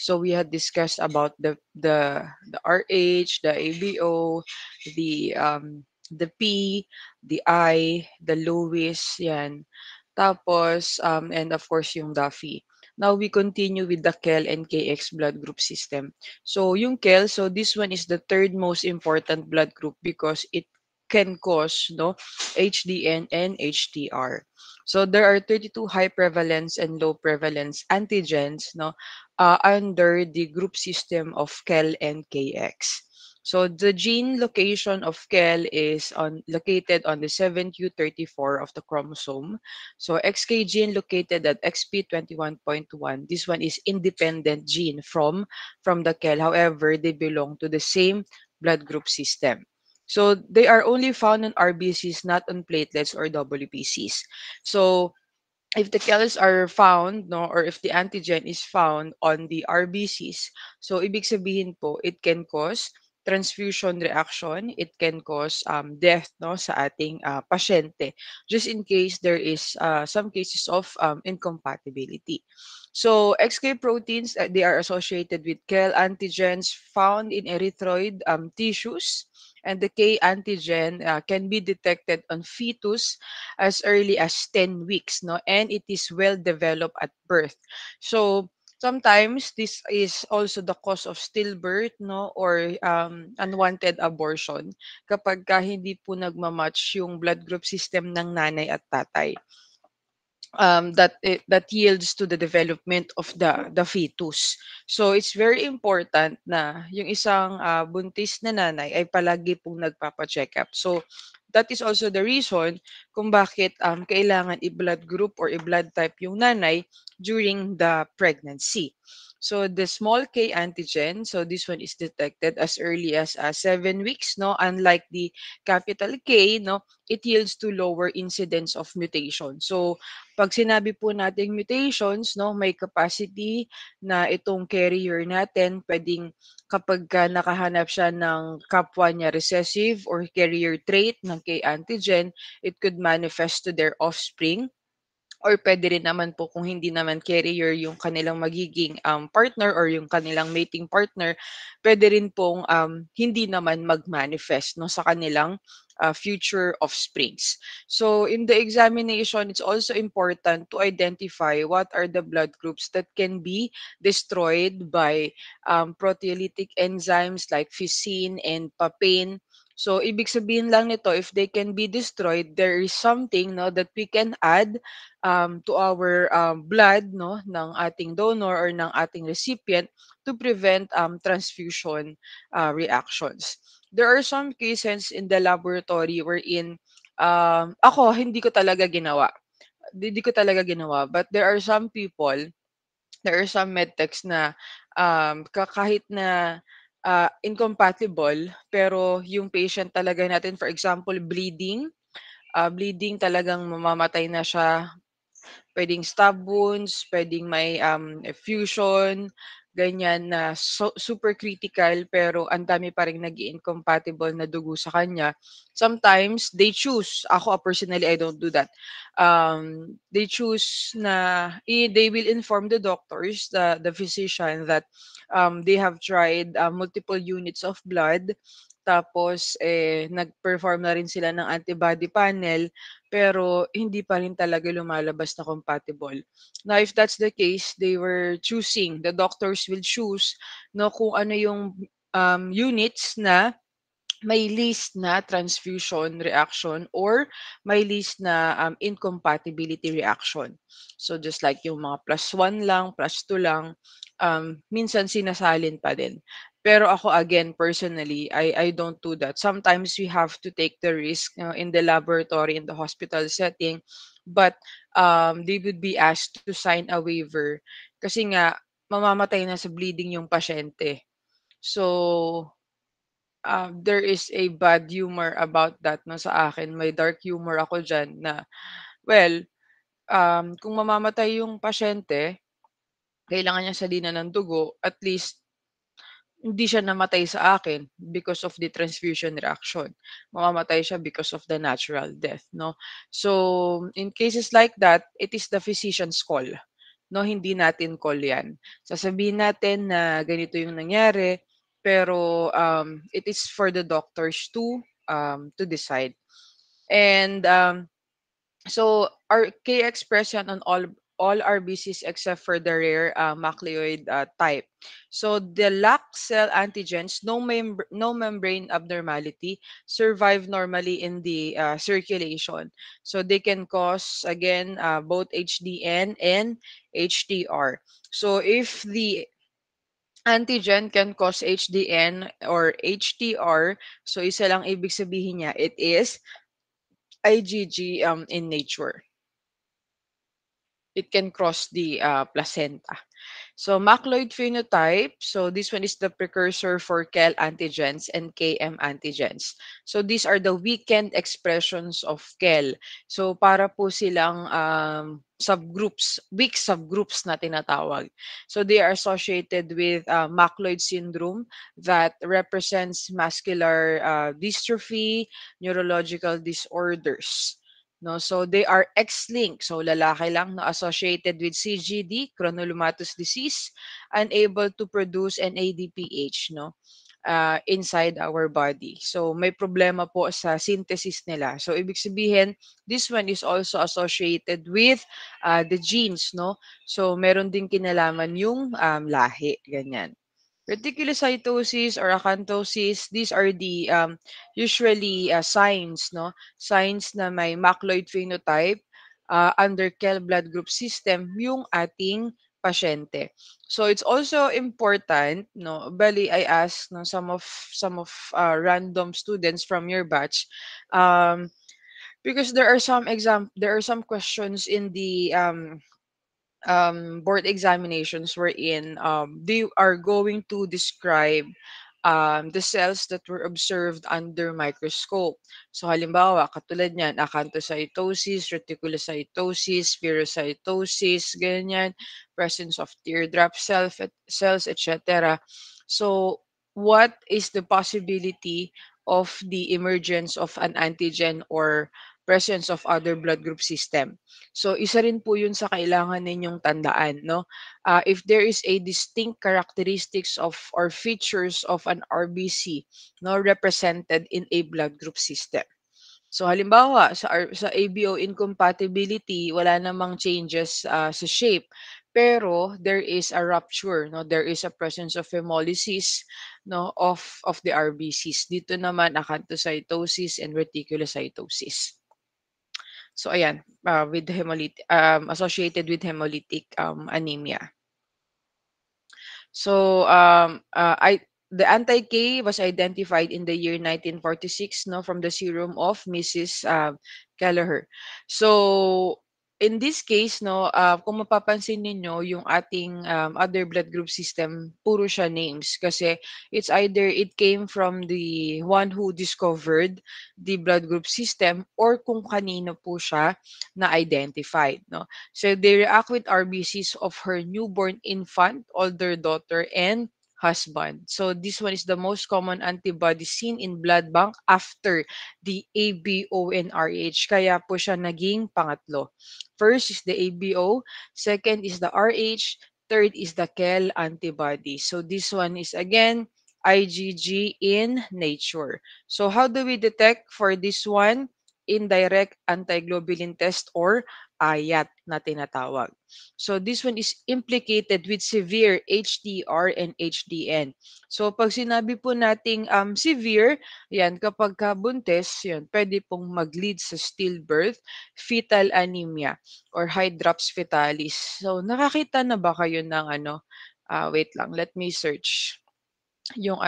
So we had discussed about the RH, the ABO, the P, the I, the Lewis, yan. Tapos, and of course, yung Duffy. Now, we continue with the KEL and KX blood group system. So, yung KEL, so this one is the third most important blood group because it can cause no HDN and HTR. So there are 32 high prevalence and low prevalence antigens no under the group system of KEL and KX. So the gene location of KEL is located on the 7q34 of the chromosome. So XK gene located at XP21.1. This one is independent gene from the KEL. However, they belong to the same blood group system. So they are only found on RBCs, not on platelets or WBCs. So if the KELs are found, no, or if the antigen is found on the RBCs, so ibig sabihin po, it can cause transfusion reaction, it can cause death no sa ating pasyente just in case there is some cases of incompatibility. So XK proteins they are associated with KEL antigens found in erythroid tissues, and the K antigen can be detected on fetus as early as 10 weeks, no? And it is well developed at birth. So sometimes this is also the cause of stillbirth, no? Or unwanted abortion kapag hindi po nagmamatch yung blood group system ng nanay at tatay. That yields to the development of the fetus. So it's very important na yung isang buntis na nanay ay palagi pong nagpapa-check up. So that is also the reason kung bakit kailangan i-blood group or i-blood type yung nanay during the pregnancy. So the small K antigen, so this one is detected as early as 7 weeks, no? Unlike the capital K, no, it yields to lower incidence of mutation. So pag sinabi po nating mutations, no, may capacity na itong carrier natin pwedeng kapag nakahanap siya ng kapwa niya recessive or carrier trait ng K antigen, it could manifest to their offspring. Or puwede rin naman po kung hindi naman carrier yung kanilang magiging, partner or yung kanilang mating partner, puwede rin pong, hindi naman mag-manifest 'no, sa kanilang, future offsprings. So in the examination, it's also important to identify what are the blood groups that can be destroyed by, proteolytic enzymes like Fisin and papain. So ibig sabihin lang nito, if they can be destroyed, there is something 'no, that we can add to our blood no ng ating donor or ng ating recipient to prevent transfusion reactions. There are some cases in the laboratory wherein ako hindi ko talaga ginawa. Hindi ko talaga ginawa, but there are some people, there are some medtechs na kahit na incompatible pero yung patient talaga natin, for example bleeding talagang mamamatay na siya. Puwedeng stab wounds, puwedeng may, effusion, ganyan na super critical pero ang dami pa ring nag-i-incompatible na dugo sa kanya. Sometimes they choose, ako personally I don't do that. They choose na they will inform the doctors, the physician that, they have tried, multiple units of blood tapos, nag-perform na rin sila ng antibody panel pero hindi pa rin talaga lumalabas na compatible. Now, if that's the case, the doctors will choose no kung ano yung units na may least na transfusion reaction or may least na incompatibility reaction. So just like yung mga +1 lang, +2 lang, minsan sinasalin pa din. Pero ako again personally, I don't do that. Sometimes we have to take the risk in the laboratory, in the hospital setting, but they would be asked to sign a waiver kasi nga mamamatay na sa bleeding yung pasyente. So there is a bad humor about that 'no, sa akin. May dark humor ako diyan na, well, kung mamamatay yung pasyente, kailangan niya salinan ng dugo, at least hindi siya namatay sa akin because of the transfusion reaction. Mamamatay siya because of the natural death 'no. So, in cases like that, it is the physician's call no, hindi natin call 'yan. Sasabihin natin na ganito yung nangyari, pero, it is for the doctors to decide. And, so our K expression on all RBCs except for the rare macleoid type. So the lack cell antigens, no membrane abnormality, survive normally in the circulation. So they can cause again both HDN and HDR. So if the antigen can cause HDN or HTR, so isa lang ibig sabihin niya, it is IgG in nature. It can cross the placenta. So macloid phenotype, so this one is the precursor for KEL antigens and KM antigens. So these are the weakened expressions of KEL. So para po silang subgroups, weak subgroups na tinatawag. So they are associated with macloid syndrome that represents muscular dystrophy, neurological disorders. No, so they are X-linked. So lalaki lang na associated with CGD, granulomatous disease, unable to produce an ADPH, no, inside our body. So may problema po sa synthesis nila. So ibig sabihin, this one is also associated with the genes, no. So meron din kinalaman yung lahi, ganyan. Reticulocytosis or acanthosis, these are the usually signs, no? Signs na may macloid phenotype under KEL blood group system yung ating pasyente. So it's also important, no? Bali, I asked no, some of random students from your batch, because there are some questions in the board examinations wherein they are going to describe the cells that were observed under microscope. So halimbawa, katulad niyan, acanthocytosis, reticulocytosis, spherocytosis, ganyan, presence of teardrop cells, etc. So what is the possibility of the emergence of an antigen or presence of other blood group system? So isa rin po 'yun sa kailangan ninyong tandaan, no? If there is a distinct characteristics of or features of an RBC, no, represented in a blood group system. So halimbawa sa ABO incompatibility wala namang changes sa shape, pero there is a rupture, no? There is a presence of hemolysis, no, of the RBCs. Dito naman acanthocytosis and reticulocytosis. So ayan, with associated with hemolytic anemia. So the anti-K was identified in the year 1946, no, from the serum of Mrs. Kelleher. So in this case, no, kung mapapansin ninyo yung ating other blood group system, puro siya names kasi it's either it came from the one who discovered the blood group system or kung kanino po siya na-identified, no. So they react with RBCs of her newborn infant, older daughter, and husband. So this one is the most common antibody seen in blood bank after the ABO and RH. Kaya po siya naging pangatlo. First is the ABO, second is the RH, third is the KEL antibody. So this one is again IgG in nature. So how do we detect for this one? Indirect antiglobulin test or IAT na tinatawag. So this one is implicated with severe HDR and HDN. So pag sinabi po nating severe, yan kapag kabuntis, yan pwede pong mag-lead sa stillbirth, fetal anemia or hydrops fetalis. So nakakita na ba kayo ng wait lang, let me search yung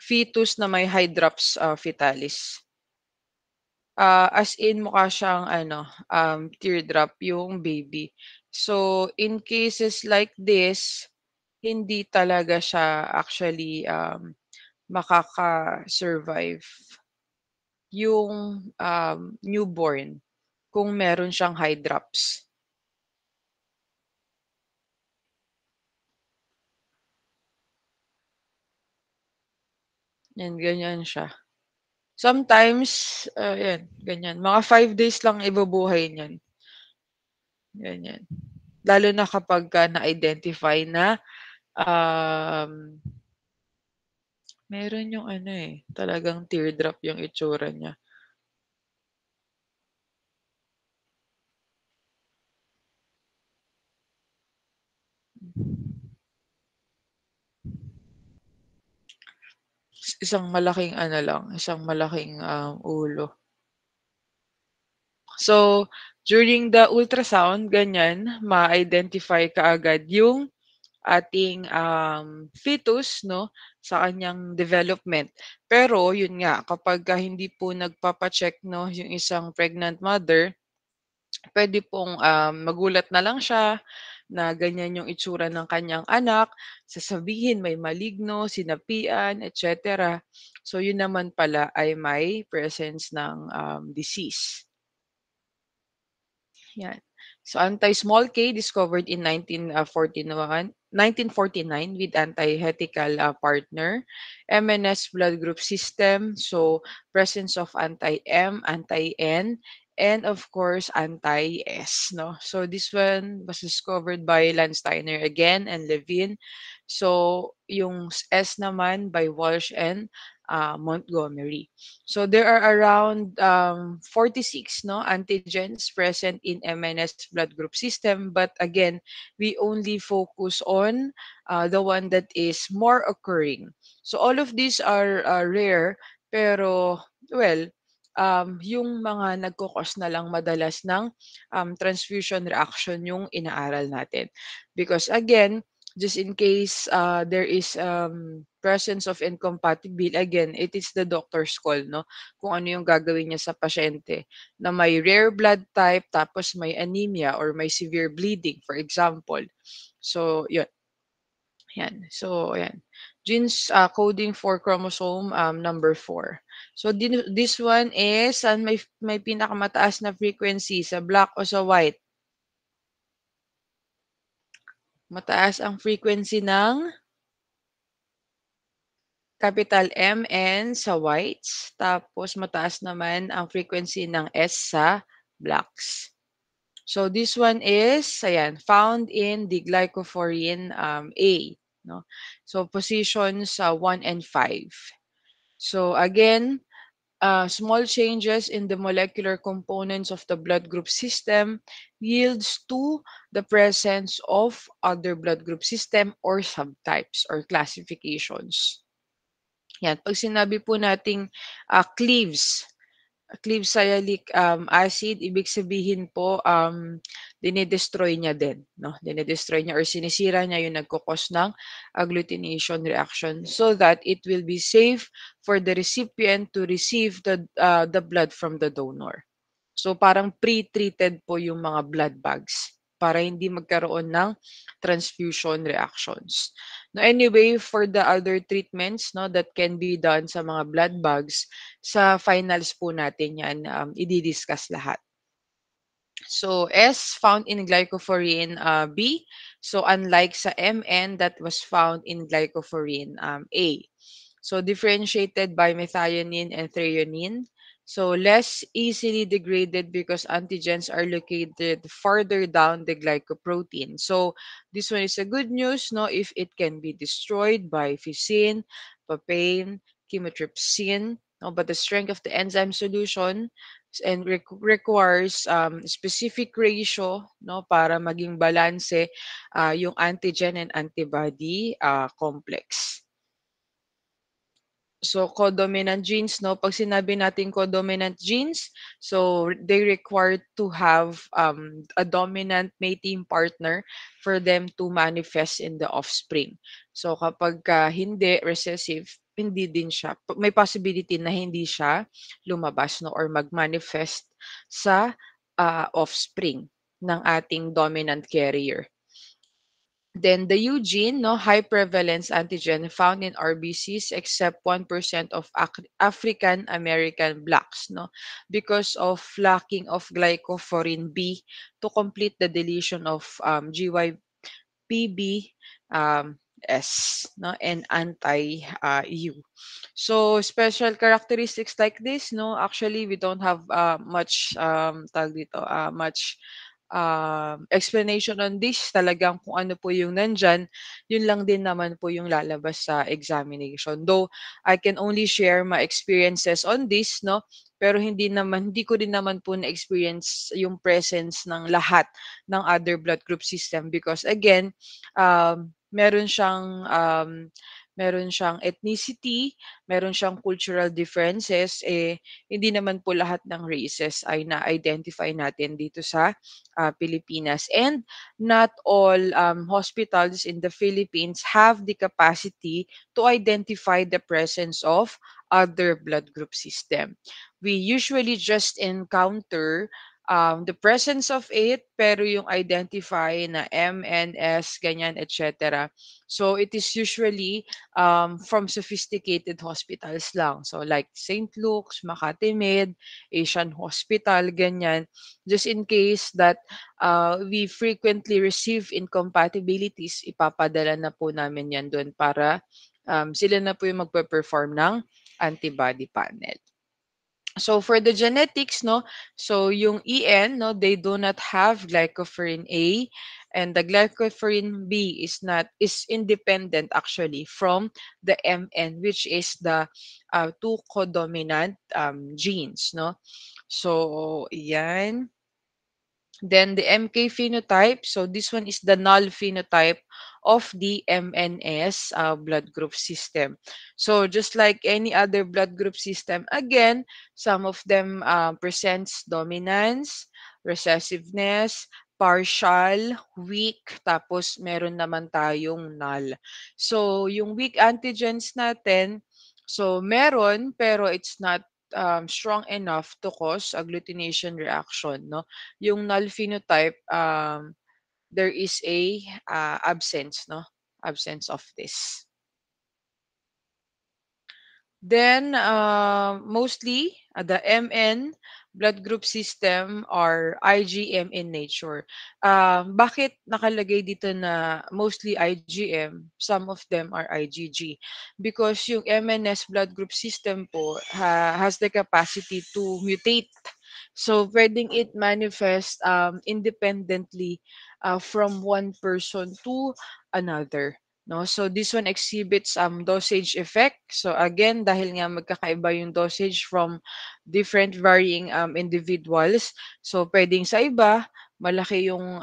fetus na may hydrops fetalis. As in mukha siyang teardrop yung baby. So, in cases like this, hindi talaga siya actually, makaka-survive yung, newborn kung meron siyang hydrops. 'Yan, ganyan siya. Sometimes, 'yan, ganyan. Mga 5 days lang ibubuhay niyan, ganyan. lalo na kapagka na-identify na, um, meron yung ano, eh, talagang teardrop yung itsura niya. Isang malaking ano lang, isang malaking, ulo. So, during the ultrasound ganyan, ma-identify kaagad yung ating, fetus 'no, sa kanyang development. Pero yun nga, kapagka hindi po nagpapa-check 'no, yung isang pregnant mother, puwede pong, magulat na lang siya na ganyan yung itsura ng kanyang anak, sasabihin may maligno, sinapian, et cetera. So yun naman pala ay may presence ng, disease. Yan. So, anti-small K discovered in 1949 with anti-hetical, partner, MNS blood group system, so presence of anti-M, anti-N, and of course anti-S, 'no. So this one was discovered by Landsteiner again and Levine. So yung S naman by Walsh and, Montgomery. So there are around 46 no antigens present in MNS blood group system, but again we only focus on the one that is more occurring. So all of these are rare, pero well, yung mga nagkokos na lang madalas ng transfusion reaction yung inaaral natin, because again, just in case there is presence of incompatible, again it is the doctor's call, no, kung ano yung gagawin niya sa pasyente na may rare blood type tapos may anemia or may severe bleeding for example. So yun, yan. So ayan, genes coding for chromosome number 4. So this one is may pinakamataas na frequency sa black o sa white. Mataas ang frequency ng capital MN sa whites, tapos mataas naman ang frequency ng S sa blacks. So this one is ayan, found in the glycophorin A, no. So positions 1 and 5. So again, small changes in the molecular components of the blood group system yields to the presence of other blood group system or subtypes or classifications. Yan, 'pag sinabi po nating, cleaves sialic, acid, ibig sabihin po, dine-destroy niya din 'no, dine-destroy niya or sinisira niya yung nagko-cause ng agglutination reaction so that it will be safe for the recipient to receive the blood from the donor. So parang pre-treated po yung mga blood bags para hindi magkaroon ng transfusion reactions. No, anyway, for the other treatments no that can be done sa mga blood bags, sa finals po natin 'yan i-discuss lahat. So S found in glycophorin B. So unlike sa MN that was found in glycophorin A. So differentiated by methionine and threonine. So less easily degraded because antigens are located farther down the glycoprotein. So this one is a good news, no, if it can be destroyed by fusin, papain, chymotrypsin, no, but the strength of the enzyme solution and requires specific ratio no para maging balanse yung antigen and antibody complex. So, codominant genes, no? Pag sinabi natin codominant genes, so they require to have a dominant mating partner for them to manifest in the offspring. So, kapag hindi recessive, hindi din siya, may possibility na hindi siya lumabas, no? Or mag-manifest sa offspring ng ating dominant carrier. Then the Eugene, no, high prevalence antigen found in RBCs except 1% of African American blacks, no, because of lacking of glycophorin B to complete the deletion of GYPB S, no, and anti-U. So special characteristics like this, no, actually we don't have much tawag dito, much explanation on this, talagang kung ano po yung nandiyan, yun lang din naman po yung lalabas sa examination. Though I can only share my experiences on this, no? Pero hindi ko din naman po na-experience yung presence ng lahat ng other blood group system because again, meron siyang ethnicity, meron siyang cultural differences, hindi naman po lahat ng races ay na-identify natin dito sa Pilipinas. And not all hospitals in the Philippines have the capacity to identify the presence of other blood group system. We usually just encounter the presence of it, pero yung identify na MNS, ganyan, etc. So it is usually from sophisticated hospitals lang. So like St. Luke's, Makati Med, Asian Hospital, ganyan. Just in case that we frequently receive incompatibilities, ipapadala na po namin yan doon para sila na po yung magpe-perform ng antibody panel. So for the genetics, no, so yung EN, no, they do not have glycophorin A, and the glycophorin B is independent actually from the MN, which is the two codominant genes, no. So yan. Then the MK phenotype, so this one is the null phenotype of the MNS blood group system. So just like any other blood group system, again, some of them presents dominance, recessiveness, partial, weak, tapos meron naman tayong null. So yung weak antigens natin, so meron pero it's not strong enough to cause agglutination reaction, no? Yung null phenotype, there is a absence, no? Absence of this. Then, mostly the MN blood group system are IgM in nature. Bakit nakalagay dito na mostly IgM? Some of them are IgG. Because yung MNS blood group system po has the capacity to mutate. So, pwedeng it manifest independently from one person to another. No, so this one exhibits dosage effect. So again, dahil nga magkakaiba yung dosage from different varying individuals. So pwedeng sa iba malaki yung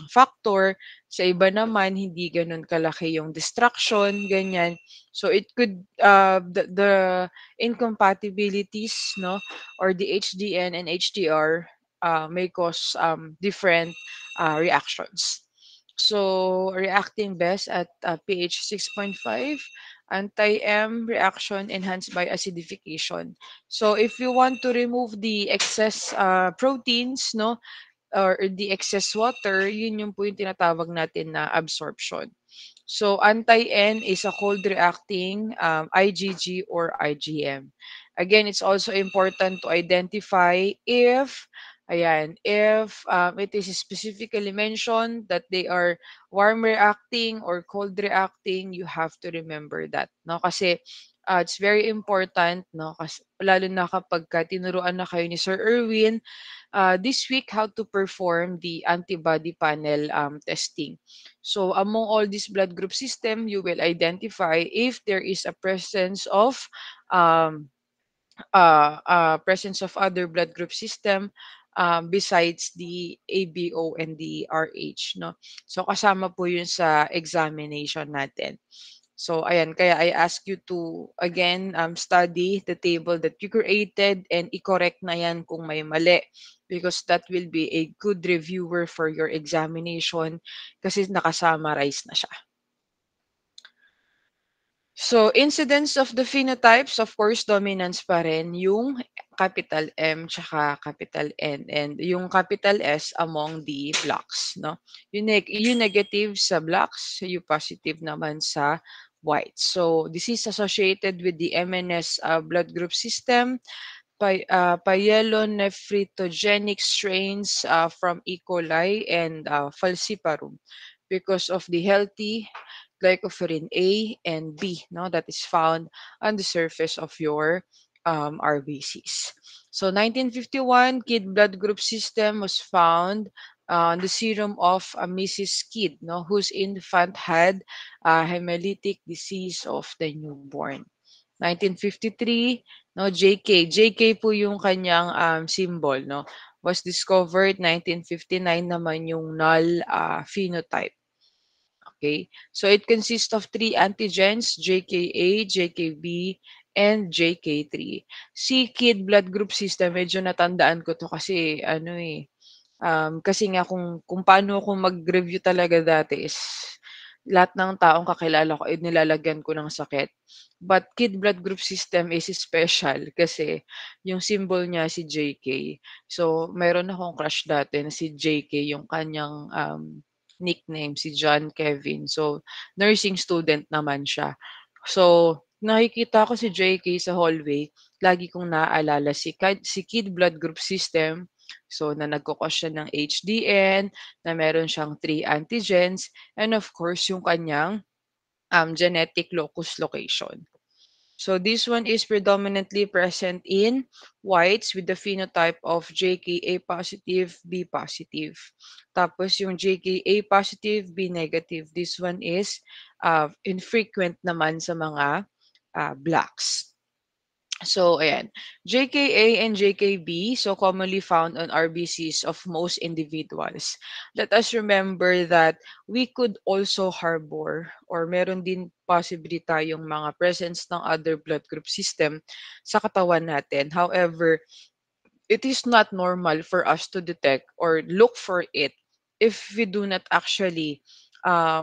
factor, sa iba naman hindi ganoon kalaki yung distraction, ganyan. So it could the incompatibilities, no, or the HDN and HDR may cause different reactions. So, reacting best at pH 6.5, anti-M reaction enhanced by acidification. So, if you want to remove the excess proteins, no, or the excess water, yun yung po yung tinatawag natin na absorption. So, anti-N is a cold reacting IgG or IgM. Again, it's also important to identify if it is specifically mentioned that they are warm reacting or cold reacting, you have to remember that, no? Kasi it's very important, no? Kasi lalo na kapag tinuruan na kayo ni Sir Erwin this week how to perform the antibody panel testing. So among all these blood group system, you will identify if there is a um, presence of other blood group system besides the ABO and the RH, no? So kasama po yun sa examination natin. So ayan, kaya I ask you to again study the table that you created and i-correct na yan kung may mali because that will be a good reviewer for your examination kasi nakasummarize na siya. So, incidence of the phenotypes, of course, dominance pa rin yung capital M tsaka capital N and yung capital S among the blocks, no? Yung negative sa blocks, yung positive naman sa white. So, this is associated with the MNS blood group system, pyelonephritogenic strains from E. coli and falciparum because of the healthy glycophorin A and B, no, that is found on the surface of your RBCs. So 1951, Kidd blood group system was found on the serum of Mrs. Kidd, no, whose infant had hemolytic disease of the newborn. 1953, no, JK. JK po yung kanyang symbol, no, was discovered. 1959 naman yung null phenotype. Okay, so it consists of three antigens, JKA, JKB, and JK3. Si Kid blood group system, medyo natandaan ko to kasi ano kasi nga kung paano ako mag-review talaga dati is lahat ng taong kakilala ko ay nilalagyan ko ng sakit. But Kid blood group system is special kasi yung symbol niya si JK. So, meron akong crush dati na si JK, yung kanyang nickname, si John Kevin. So, nursing student naman siya. So, nakikita ko si JK sa hallway, lagi kong naaalala si Kid blood group system. So, na nagko-cause siya ng HDN, na meron siyang three antigens, and of course, yung kanyang genetic locus location. So this one is predominantly present in whites with the phenotype of JKA positive, B positive. Tapos yung JKA positive, B negative, this one is infrequent naman sa mga blacks. So, ayan. JKA and JKB, so commonly found on RBCs of most individuals. Let us remember that we could also harbor or meron din possibly tayong mga presence ng other blood group system sa katawan natin. However, it is not normal for us to detect or look for it if we do not actually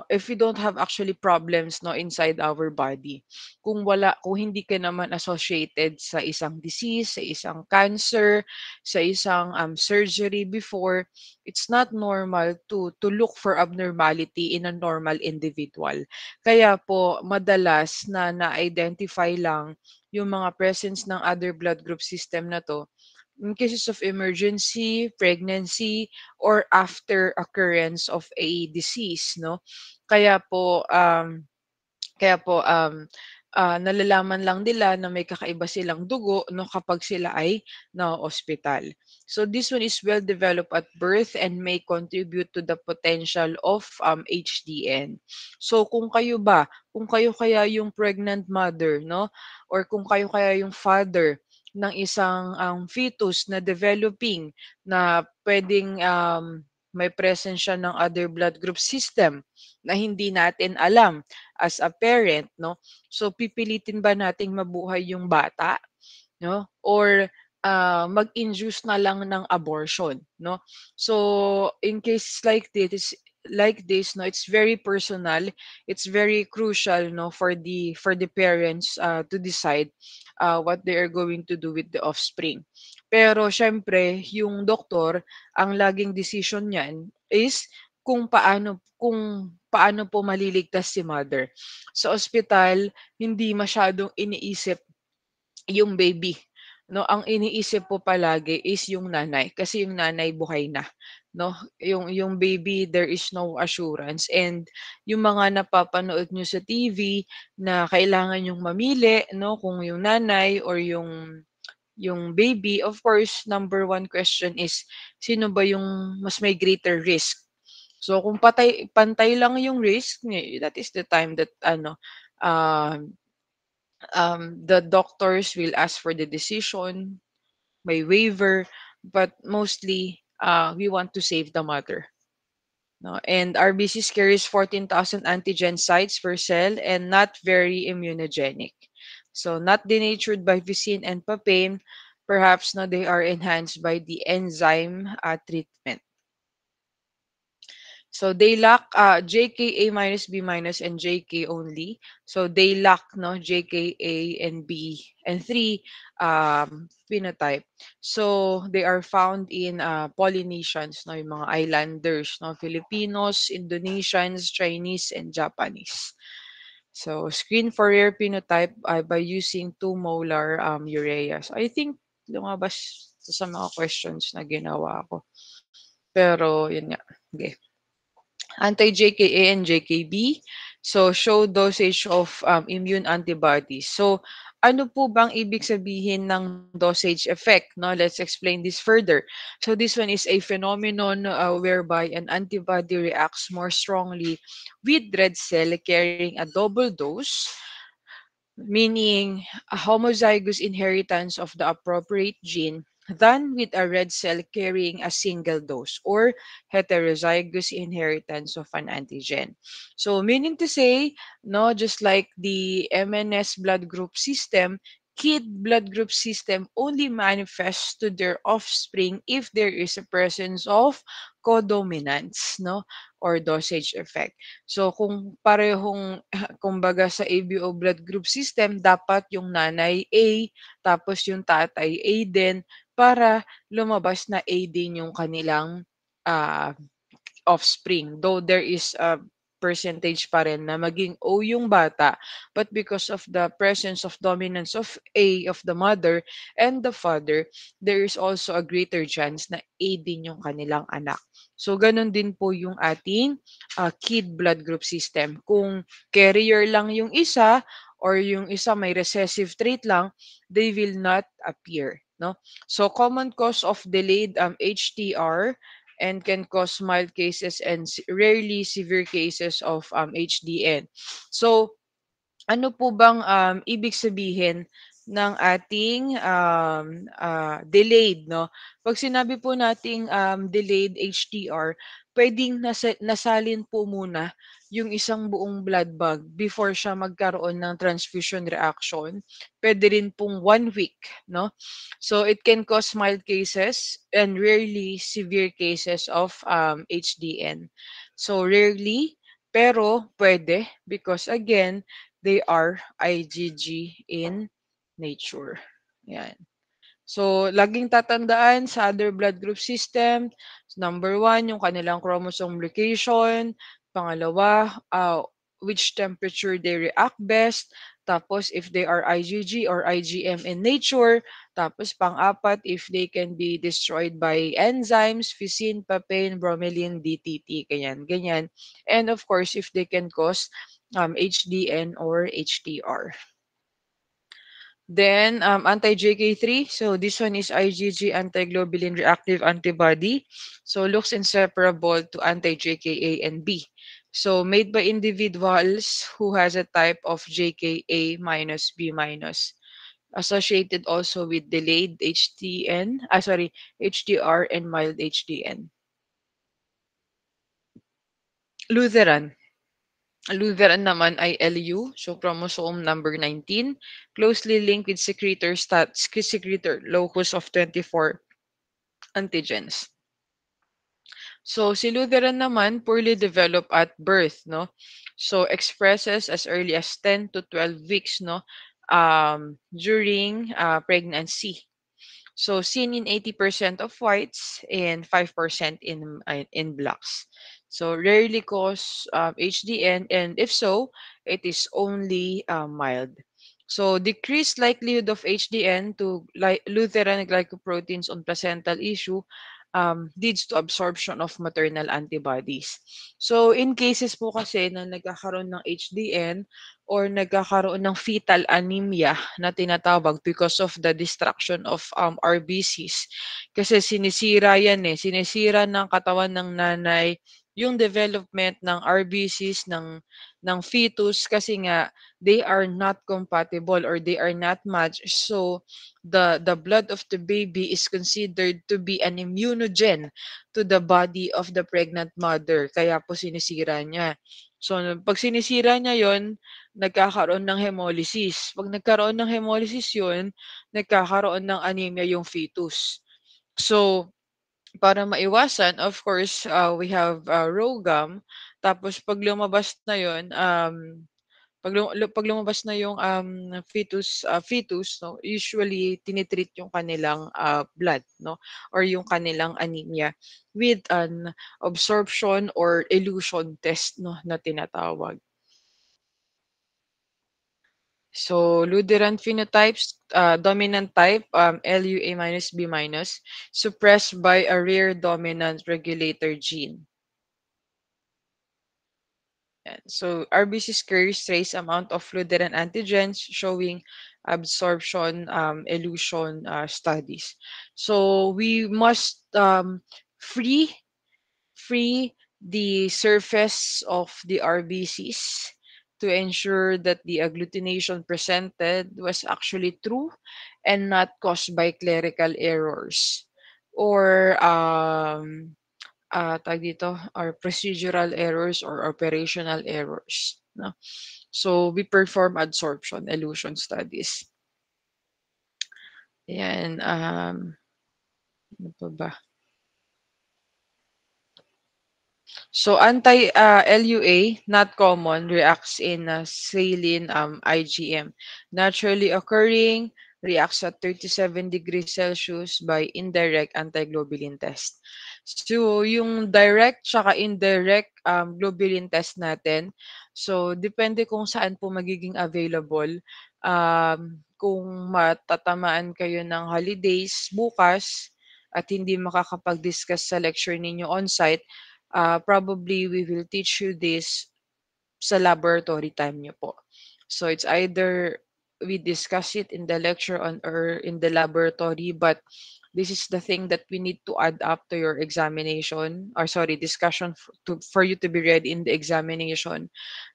if we don't have actually problems no inside our body. Kung hindi ka naman associated sa isang disease, sa isang cancer, sa isang surgery before, it's not normal to look for abnormality in a normal individual. Kaya po madalas na na-identify lang yung mga presence ng other blood group system na to in cases of emergency, pregnancy, or after occurrence of a disease, no? Kaya po, um, nalalaman lang nila na may kakaiba silang dugo no kapag sila ay na-ospital. So this one is well developed at birth and may contribute to the potential of HDN. So kung kayo kaya yung pregnant mother, no, or kung kayo kaya yung father ng isang fetus na developing na pwedeng may presence siya ng other blood group system na hindi natin alam as a parent, no? So pipilitin ba nating mabuhay yung bata, no? Or mag-induce na lang ng abortion, no? So in cases like this, no, it's very personal, it's very crucial, no, for the parents to decide what they are going to do with the offspring. Pero syempre, yung doktor, ang laging decision niyan is kung paano po maliligtas si mother. Sa ospital, hindi masyadong iniisip yung baby, 'no, ang iniisip po palagi is yung nanay, kasi yung nanay buhay na, 'no. Yung baby, there is no assurance, and yung mga napapanood niyo sa TV na kailangan yung mamili, 'no, kung yung nanay or yung baby, of course, number one question is, sino ba yung mas may greater risk? So kung pantay lang yung risk, that is the time that um the doctors will ask for the decision, may waiver, but mostly we want to save the mother. No? And RBC carries 14,000 antigen sites per cell and not very immunogenic. So not denatured by vicin and papain, perhaps no, they are enhanced by the enzyme treatment. So they lack JKA minus B minus and JK only. So they lack no JKA and B and 3 phenotype. So they are found in Polynesians, no, yung mga islanders, no, Filipinos, Indonesians, Chinese, and Japanese. So screen for rare phenotype by using 2 molar urea. So I think lumabas sa mga questions na ginawa ko. Pero yun nga. Okay. Anti-JKA and JKB. So show dosage of immune antibodies. So ano po bang ibig sabihin ng dosage effect, 'no? Let's explain this further. So this one is a phenomenon, whereby an antibody reacts more strongly with red cell carrying a double dose, meaning a homozygous inheritance of the appropriate gene, than with a red cell carrying a single dose or heterozygous inheritance of an antigen. So meaning to say, no, just like the MNS blood group system, KID blood group system only manifests to their offspring if there is a presence of codominance, no, or dosage effect. So kung parehong kumbaga sa ABO blood group system, dapat yung nanay A, tapos yung tatay A din, para lumabas na A din yung kanilang ah, offspring. Though there is a percentage pa rin na maging O yung bata, but because of the presence of dominance of A of the mother and the father, there is also a greater chance na A din yung kanilang anak. So ganun din po yung ating kid blood group system. Kung carrier lang yung isa or yung isa may recessive trait lang, they will not appear. No? So common cause of delayed HTR and can cause mild cases and rarely severe cases of HDN. So ano po bang ibig sabihin ng ating delayed, no? Pag sinabi po nating delayed HTR, pwedeng nasalin po muna yung isang buong blood bag before siya magkaroon ng transfusion reaction. Pwede rin pong 1 week, no? So it can cause mild cases and rarely severe cases of HDN. So rarely, pero pwede because again, they are IgG in nature. Yan. So, laging tatandaan sa other blood group system, number one, yung kanilang chromosome location. Pangalawa, which temperature they react best. Tapos, if they are IgG or IgM in nature. Tapos, pang-apat, if they can be destroyed by enzymes, fusin, papain, bromelain, DTT, ganyan, ganyan. And of course, if they can cause HDN or HTR. Then anti-JK3. So this one is IgG antiglobulin reactive antibody. So looks inseparable to anti-JKA and B. So made by individuals who has a type of JKA minus B minus. Associated also with delayed HDR and mild HDN. Lutheran. Lutheran naman ay LU, so chromosome number 19, closely linked with secretor locus of 24 antigens. So si Lutheran naman poorly developed at birth, no? So expresses as early as 10 to 12 weeks, no? During pregnancy. So seen in 80% of whites and 5% in blacks. So rarely cause HDN, and if so, it is only mild. So decreased likelihood of HDN to Lutheran glycoproteins on placental issue leads to absorption of maternal antibodies. So in cases po kasi na nagkakaroon ng HDN or nagkakaroon ng fetal anemia na tinatawag because of the destruction of RBCs. Kasi sinisira yan sinisira ng katawan ng nanay yung development ng RBCs ng fetus kasi nga they are not compatible or they are not matched. So the blood of the baby is considered to be an immunogen to the body of the pregnant mother. Kaya po sinisira niya. So pag sinisira niya yon, nagkakaroon ng hemolysis. Pag nagkaroon ng hemolysis yon, nagkakaroon ng anemia yung fetus. So para maiwasan, of course, we have ROGAM. Tapos pag lumabas na yon, pag lumabas na yung fetus, no, usually tinitreat yung kanilang blood, no, or yung kanilang anemia with an absorption or elution test, no, na tinatawag. So Lutheran phenotypes, dominant type, LUA minus B minus, suppressed by a rare dominant regulator gene. So RBC carries trace amount of Lutheran antigens showing absorption elution studies. So we must free free the surface of the RBCs to ensure that the agglutination presented was actually true and not caused by clerical errors or tawag dito, or procedural errors or operational errors, no? So we perform adsorption elution studies. Yan, ano pa ba? So anti-LUA, not common, reacts in saline IgM. Naturally occurring, reacts at 37 degrees Celsius by indirect antiglobulin test. So yung direct tsaka indirect globulin test natin, so depende kung saan po magiging available. Kung matatamaan kayo ng holidays bukas at hindi makakapag-discuss sa lecture ninyo on-site, probably we will teach you this sa laboratory time nyo po. So it's either we discuss it in the lecture on or in the laboratory, but this is the thing that we need to add up to your examination, or sorry, discussion for you to be read in the examination,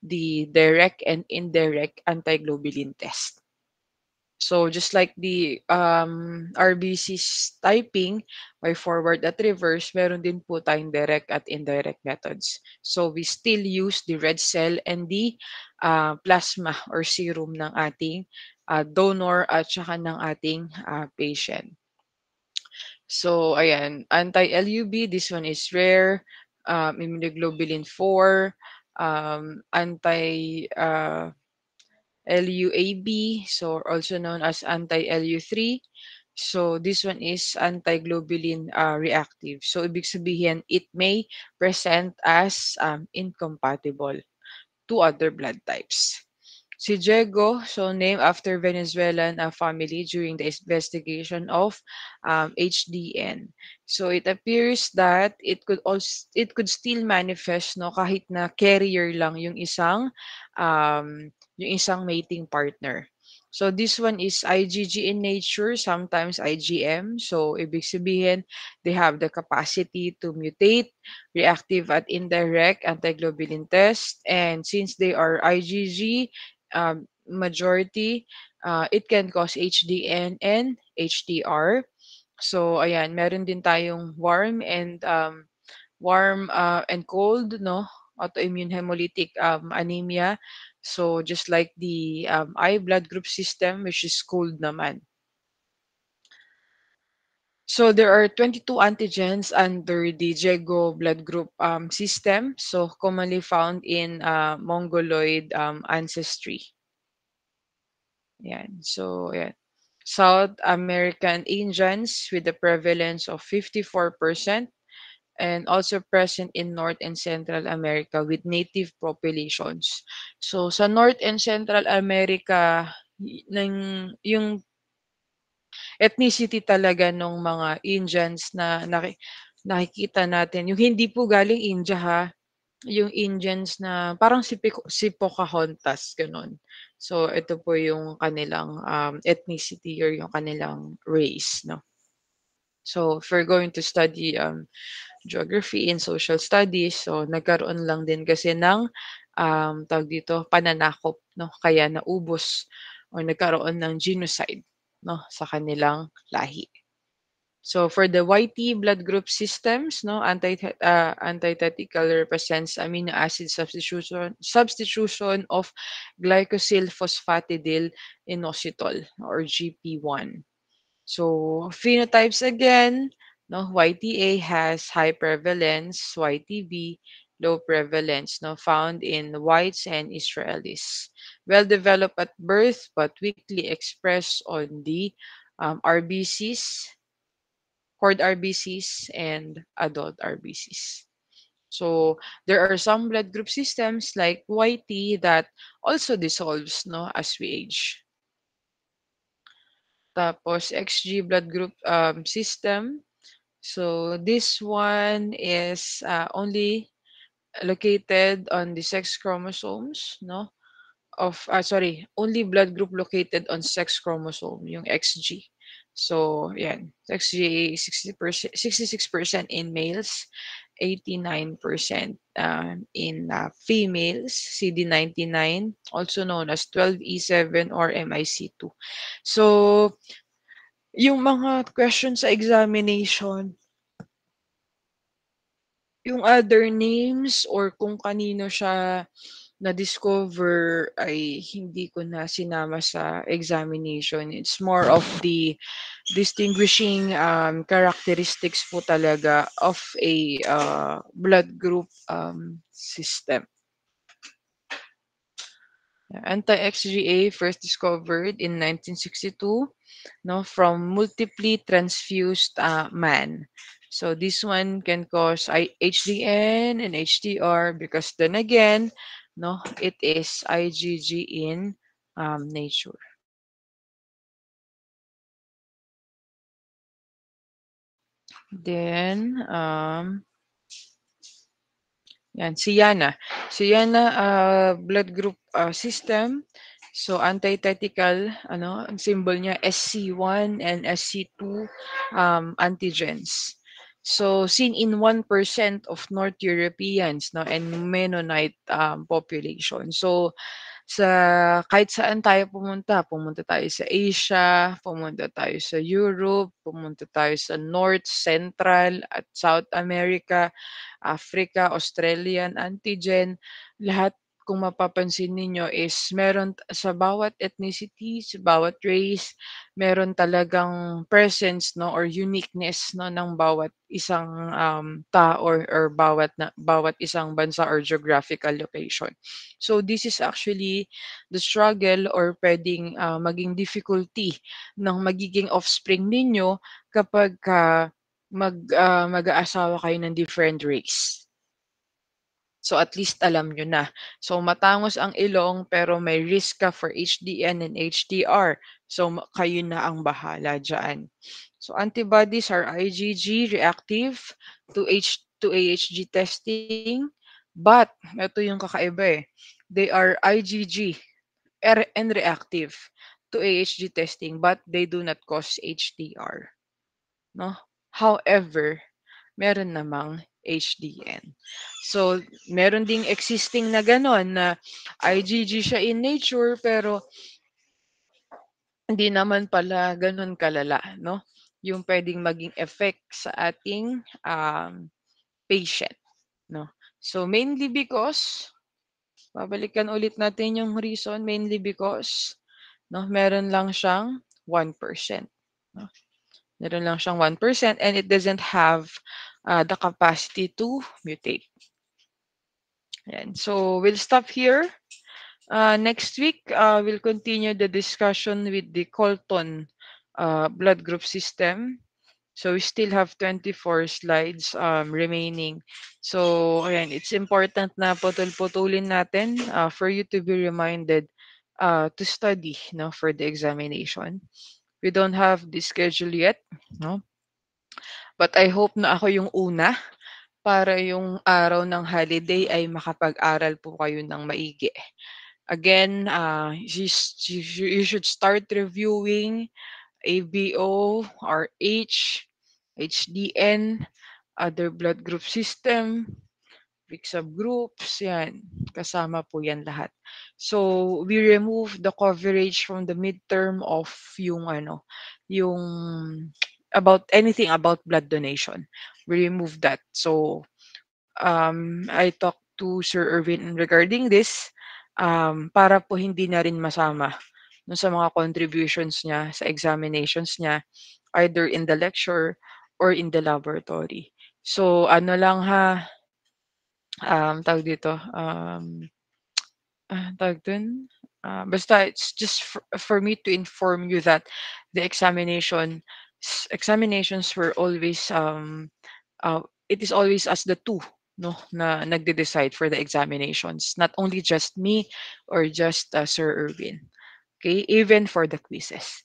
the direct and indirect antiglobulin test. So just like the RBC's typing by forward at reverse, meron din po tayong direct at indirect methods. So we still use the red cell and the plasma or serum ng ating donor at saka ng ating patient. So ayan, anti-LUB, this one is rare. Immunoglobulin 4, anti LUAB, so also known as anti-LU3. So this one is anti-globulin reactive. So ibig sabihin, it may present as incompatible to other blood types. Si Diego, so named after Venezuelan family during the investigation of HDN. So it appears that it could still manifest no kahit na carrier lang yung isang mating partner. So this one is IgG in nature, sometimes IgM. So ibig sabihin, they have the capacity to mutate, reactive at indirect antiglobulin test, and since they are IgG majority, it can cause HDN and HDR. So ayan, meron din tayong warm and cold, no? Autoimmune hemolytic anemia. So just like the I blood group system, which is cold naman. So there are 22 antigens under the JEGO blood group system, so commonly found in Mongoloid ancestry. Yan. So, yan. South American Indians with a prevalence of 54% and also present in North and Central America with native populations. So, sa North and Central America, yung ethnicity talaga ng mga Indians na nakikita natin, yung hindi po galing India ha, yung Indians na parang si Pocahontas, gano'n. So, ito po yung kanilang ethnicity or yung kanilang race, no? So, if we're going to study geography and social studies, so nagkaroon lang din kasi ng tawag dito, pananakop, no? Kaya naubos or nagkaroon ng genocide, no, sa kanilang lahi. So for the YT blood group systems, no, antithetical represents amino acid substitution of glycosyl phosphatidyl inositol or GP1. So phenotypes again, no, YTA has high prevalence, YTB low prevalence, no, found in whites and Israelis. Well developed at birth but weakly expressed on the RBCs, cord RBCs, and adult RBCs. So there are some blood group systems like YT that also dissolves, no, as we age. Tapos XG blood group system. So this one is only located on the sex chromosomes, no? only blood group located on sex chromosome, yung XG. So, yan. XG 60%, 66% in males, 89% in females, CD99, also known as 12E7 or MIC2. So, yung mga questions sa examination, yung other names or kung kanino siya na-discover ay hindi ko na sinama sa examination. It's more of the distinguishing characteristics po talaga of a blood group system. Anti-XGA first discovered in 1962, no, from multiply transfused man. So this one can cause HDN and HDR because then again, no, it is IgG in nature. Then yan, si Yana. Si Yana, blood group system. So, antithetical, ang symbol niya SC1 and SC2 antigens. So, seen in 1% of North Europeans, no, and Mennonite population. So, kahit saan tayo pumunta tayo sa Asia, pumunta tayo sa Europe, pumunta tayo sa North, Central at South America, Africa, Australian antigen, lahat kung mapapansin ninyo is meron sa bawat ethnicity, sa bawat race, meron talagang presence, no, or uniqueness, no, ng bawat isang tao or bawat isang bansa or geographical location. So this is actually the struggle or pwedeng maging difficulty ng magiging offspring ninyo kapag mag-aasawa kayo ng different race. So at least alam nyo na. So matangos ang ilong pero may risk ka for HDN and HDR. So kayo na ang bahala dyan. So antibodies are IgG reactive to AHG testing. But, ito yung kakaiba eh. They are IgG and reactive to AHG testing but they do not cause HDR. No? However, meron namang HDN. So, meron ding existing na ganon na IgG siya in nature pero hindi naman pala ganon kalala, no? Yung pwedeng maging effect sa ating patient, no? So, mainly because, babalikan ulit natin yung reason, mainly because, no, meron lang siyang 1%. No? Meron lang siyang 1% and it doesn't have the capacity to mutate. Ayan. So, we'll stop here. Next week, we'll continue the discussion with the Colton blood group system. So, we still have 24 slides remaining. So, ayan, it's important na putol-putulin natin for you to be reminded to study, no, for the examination. We don't have the schedule yet, no? But I hope na ako yung una para yung araw ng holiday ay makapag-aral po kayo ng maigi. Again, you should start reviewing ABO, RH, HDN, other blood group system, big subgroups, yan. Kasama po yan lahat. So, we remove the coverage from the midterm of yung yung about anything about blood donation. We remove that. So, I talked to Sir Irwin regarding this para po hindi na rin masama no, sa mga contributions niya sa examinations niya either in the lecture or in the laboratory. So ano lang ha, tawag dito, tawag dun, basta it's just for me to inform you that the examinations were always it is always us the two, no, na nagde-decide for the examinations, not only just me or just Sir Irwin. Okay, even for the quizzes.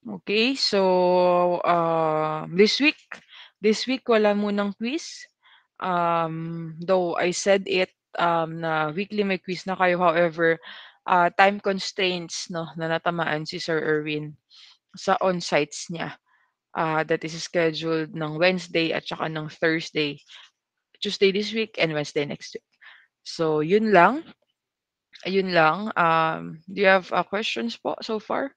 Okay, so this week wala munang quiz. Though I said it na weekly may quiz na kayo, however, time constraints 'no, na natamaan si Sir Erwin sa on-sites niya. That is scheduled ng Wednesday at saka ng Thursday. Tuesday this week and Wednesday next week. So yun lang, do you have, questions po so far?